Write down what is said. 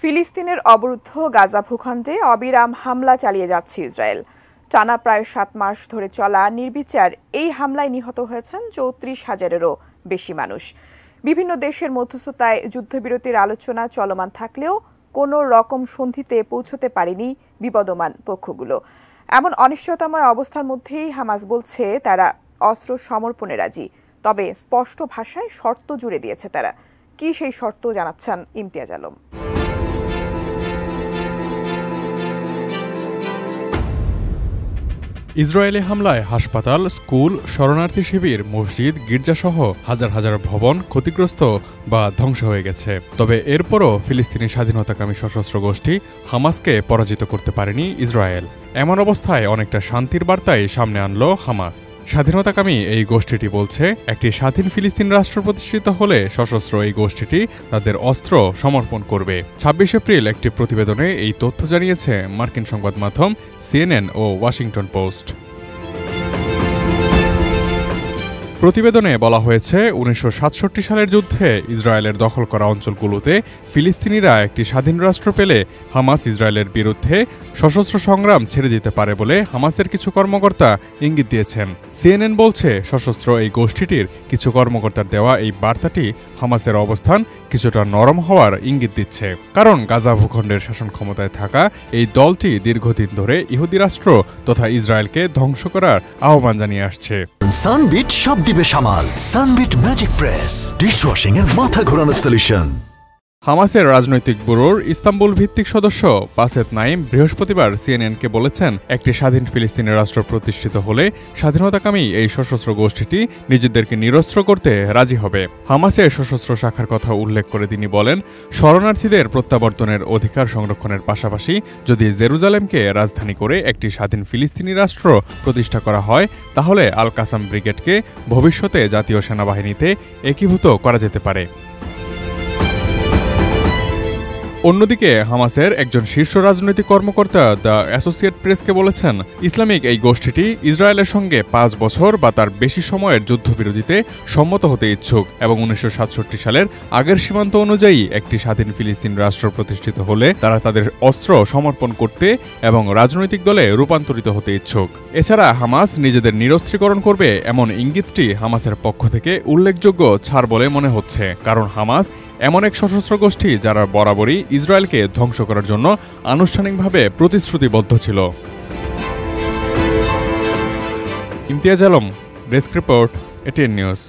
ফিলিস্তিনের অবরুদ্ধ গাজা ভূখণ্ডে অবিরাম হামলা চালিয়ে যাচ্ছে ইসরায়েল। টানা প্রায় 7 মাস ধরে চলা নির্বিচার এই হামলায় নিহত হয়েছেন 34,000-এরও বেশি মানুষ। বিভিন্ন দেশের মধ্যস্থতায় যুদ্ধবিরতির আলোচনা চলমান থাকলেও কোনো রকম সন্ধিতে পৌঁছতে পারেনি বিবদমান পক্ষগুলো। এমন অনিশ্চয়তাময় অবস্থার মধ্যেই হামাস বলছে তারা অস্ত্র সমর্পণে রাজি, তবে স্পষ্ট ভাষায় শর্ত জুড়ে দিয়েছে তারা। কি সেই শর্ত জানাচ্ছেন ইমতিয়াজ আলম। ইসরায়েলি হামলায় হাসপাতাল, স্কুল, শরণার্থী শিবির, মসজিদ, গির্জাসহ হাজার হাজার ভবন ক্ষতিগ্রস্ত বা ধ্বংস হয়ে গেছে। তবে এরপরও ফিলিস্তিনি স্বাধীনতাকামী সশস্ত্র গোষ্ঠী হামাসকে পরাজিত করতে পারেনি ইসরায়েল। এমন অবস্থায় অনেকটা শান্তির বার্তাই সামনে আনলো হামাস। স্বাধীনতাকামী এই গোষ্ঠীটি বলছে, একটি স্বাধীন ফিলিস্তিন রাষ্ট্র প্রতিষ্ঠিত হলে সশস্ত্র এই গোষ্ঠীটি তাদের অস্ত্র সমর্পণ করবে। 26 এপ্রিল একটি প্রতিবেদনে এই তথ্য জানিয়েছে মার্কিন সংবাদ মাধ্যম CNN ও ওয়াশিংটন পোস্ট। প্রতিবেদনে বলা হয়েছে, 1967 সালের যুদ্ধে ইসরায়েলের দখল করা অঞ্চলগুলোতে ফিলিস্তিনিরা একটি স্বাধীন রাষ্ট্র পেলে হামাস ইসরায়েলের বিরুদ্ধে সশস্ত্র সংগ্রাম ছেড়ে দিতে পারে বলে হামাসের কিছু কর্মকর্তা ইঙ্গিত দিয়েছেন। CNN বলছে, সশস্ত্র এই গোষ্ঠীটির কিছু কর্মকর্তার দেওয়া এই বার্তাটি হামাসের অবস্থান কিছুটা নরম হওয়ার ইঙ্গিত দিচ্ছে। কারণ গাজা ভূখণ্ডের শাসন ক্ষমতায় থাকা এই দলটি দীর্ঘদিন ধরে ইহুদি রাষ্ট্র তথা ইসরায়েলকে ধ্বংস করার আহ্বান জানিয়ে আসছে। সানবিট সব দিবে সামাল। সানবিট ম্যাজিক প্রেস ডিশওয়াশিং এর মাথা ঘোরানো সলিউশন। হামাসের রাজনৈতিক ব্যুরোর ইস্তাম্বুল ভিত্তিক সদস্য বাসেত নাইম বৃহস্পতিবার CNN-কে বলেছেন, একটি স্বাধীন ফিলিস্তিনি রাষ্ট্র প্রতিষ্ঠিত হলে স্বাধীনতাকামী এই সশস্ত্র গোষ্ঠীটি নিজেদেরকে নিরস্ত্র করতে রাজি হবে। হামাসের সশস্ত্র শাখার কথা উল্লেখ করে তিনি বলেন, শরণার্থীদের প্রত্যাবর্তনের অধিকার সংরক্ষণের পাশাপাশি যদি জেরুজালেমকে রাজধানী করে একটি স্বাধীন ফিলিস্তিনি রাষ্ট্র প্রতিষ্ঠা করা হয়, তাহলে আল কাসাম ব্রিগেডকে ভবিষ্যতে জাতীয় সেনাবাহিনীতে একীভূত করা যেতে পারে। অন্যদিকে হামাসের একজন শীর্ষ রাজনৈতিক কর্মকর্তা দ্য অ্যাসোসিয়েট প্রেসকে বলেছেন, ইসলামিক এই গোষ্ঠীটি ইসরায়েলের সঙ্গে 5 বছর বা তার বেশি সময়ের যুদ্ধবিরতিতে সম্মত হতে ইচ্ছুক এবং 1967 সালের আগের সীমান্ত অনুযায়ী একটি স্বাধীন ফিলিস্তিন রাষ্ট্র প্রতিষ্ঠিত হলে তারা তাদের অস্ত্র সমর্পণ করতে এবং রাজনৈতিক দলে রূপান্তরিত হতে ইচ্ছুক। এছাড়া হামাস নিজেদের নিরস্ত্রীকরণ করবে এমন ইঙ্গিতটি হামাসের পক্ষ থেকে উল্লেখযোগ্য ছাড় বলে মনে হচ্ছে, কারণ হামাস এমন এক সশস্ত্র গোষ্ঠী যারা বরাবরই ইসরায়েলকে ধ্বংস করার জন্য আনুষ্ঠানিকভাবে প্রতিশ্রুতিবদ্ধ ছিল। Imtiaz Alam, desk report, ATN news.